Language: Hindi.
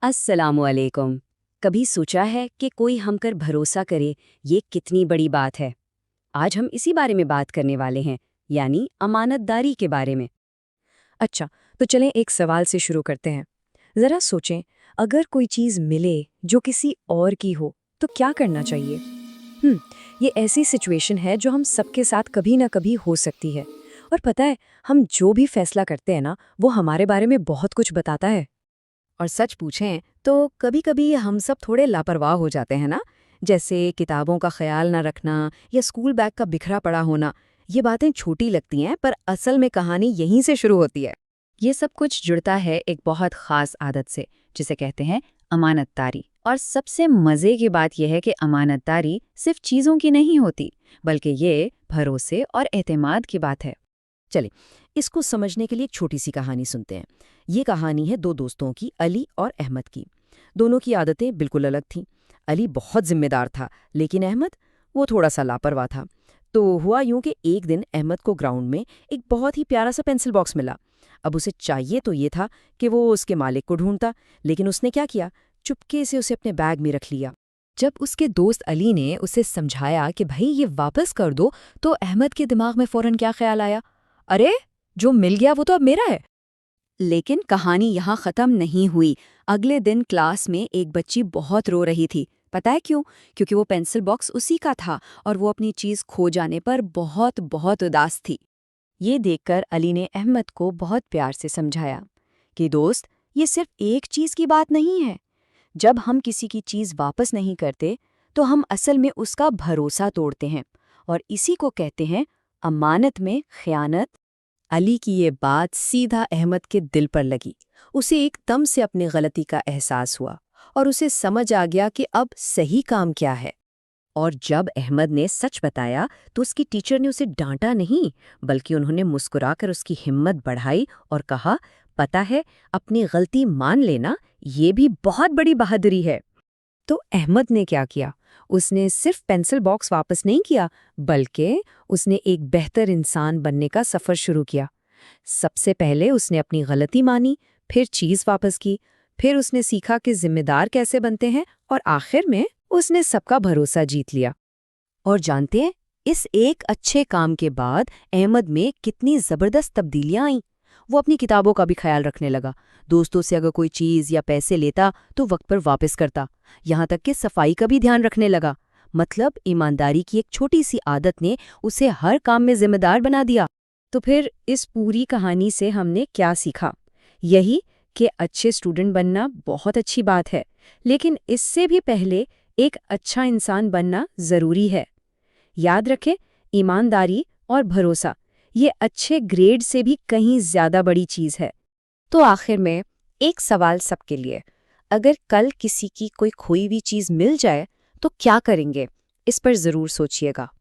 अस्सलामुअलैकुम। कभी सोचा है कि कोई हम पर भरोसा करे, ये कितनी बड़ी बात है। आज हम इसी बारे में बात करने वाले हैं, यानी अमानतदारी के बारे में। अच्छा, तो चलें एक सवाल से शुरू करते हैं। ज़रा सोचें, अगर कोई चीज़ मिले जो किसी और की हो, तो क्या करना चाहिए? हम्म, ये ऐसी सिचुएशन है जो हम सबके साथ कभी ना कभी हो सकती है। और पता है, हम जो भी फैसला करते हैं ना, वो हमारे बारे में बहुत कुछ बताता है। और सच पूछें तो कभी-कभी हम सब थोड़े लापरवाह हो जाते हैं ना, जैसे किताबों का ख्याल ना रखना या स्कूल बैग का बिखरा पड़ा होना। ये बातें छोटी लगती हैं, पर असल में कहानी यहीं से शुरू होती है। ये सब कुछ जुड़ता है एक बहुत खास आदत से, जिसे कहते हैं अमानतदारी। और सबसे मजे की बात यह है कि अमानतदारी सिर्फ चीज़ों की नहीं होती, बल्कि ये भरोसे और एतमाद की बात है। चलिए, इसको समझने के लिए एक छोटी सी कहानी सुनते हैं। ये कहानी है दो दोस्तों की, अली और अहमद की। दोनों की आदतें बिल्कुल अलग थीं। अली बहुत जिम्मेदार था, लेकिन अहमद वो थोड़ा सा लापरवाह था। तो हुआ यूं कि एक दिन अहमद को ग्राउंड में एक बहुत ही प्यारा सा पेंसिल बॉक्स मिला। अब उसे चाहिए तो ये था कि वो उसके मालिक को ढूंढता, लेकिन उसने क्या किया, चुपके से उसे अपने बैग में रख लिया। जब उसके दोस्त अली ने उसे समझाया कि भाई ये वापस कर दो, तो अहमद के दिमाग में फौरन क्या ख्याल आया, अरे जो मिल गया वो तो अब मेरा है। लेकिन कहानी यहाँ ख़त्म नहीं हुई। अगले दिन क्लास में एक बच्ची बहुत रो रही थी। पता है क्यों? क्योंकि वो पेंसिल बॉक्स उसी का था और वो अपनी चीज़ खो जाने पर बहुत बहुत उदास थी। ये देखकर अली ने अहमद को बहुत प्यार से समझाया कि दोस्त, ये सिर्फ एक चीज़ की बात नहीं है। जब हम किसी की चीज़ वापस नहीं करते तो हम असल में उसका भरोसा तोड़ते हैं, और इसी को कहते हैं अमानत में खयानत। अली की ये बात सीधा अहमद के दिल पर लगी। उसे एकदम से अपनी गलती का एहसास हुआ और उसे समझ आ गया कि अब सही काम क्या है। और जब अहमद ने सच बताया तो उसकी टीचर ने उसे डांटा नहीं, बल्कि उन्होंने मुस्कुराकर उसकी हिम्मत बढ़ाई और कहा, पता है, अपनी गलती मान लेना ये भी बहुत बड़ी बहादुरी है। तो अहमद ने क्या किया? उसने सिर्फ पेंसिल बॉक्स वापस नहीं किया, बल्कि उसने एक बेहतर इंसान बनने का सफ़र शुरू किया। सबसे पहले उसने अपनी गलती मानी, फिर चीज़ वापस की, फिर उसने सीखा कि जिम्मेदार कैसे बनते हैं, और आखिर में उसने सबका भरोसा जीत लिया। और जानते हैं, इस एक अच्छे काम के बाद अहमद में कितनी ज़बरदस्त तब्दीलियां आईं। वो अपनी किताबों का भी ख्याल रखने लगा। दोस्तों से अगर कोई चीज़ या पैसे लेता तो वक्त पर वापस करता। यहाँ तक कि सफाई का भी ध्यान रखने लगा। मतलब ईमानदारी की एक छोटी सी आदत ने उसे हर काम में जिम्मेदार बना दिया। तो फिर इस पूरी कहानी से हमने क्या सीखा? यही कि अच्छे स्टूडेंट बनना बहुत अच्छी बात है, लेकिन इससे भी पहले एक अच्छा इंसान बनना ज़रूरी है। याद रखें, ईमानदारी और भरोसा ये अच्छे ग्रेड से भी कहीं ज़्यादा बड़ी चीज़ है। तो आखिर में एक सवाल सबके लिए, अगर कल किसी की कोई खोई हुई चीज़ मिल जाए तो क्या करेंगे? इस पर ज़रूर सोचिएगा।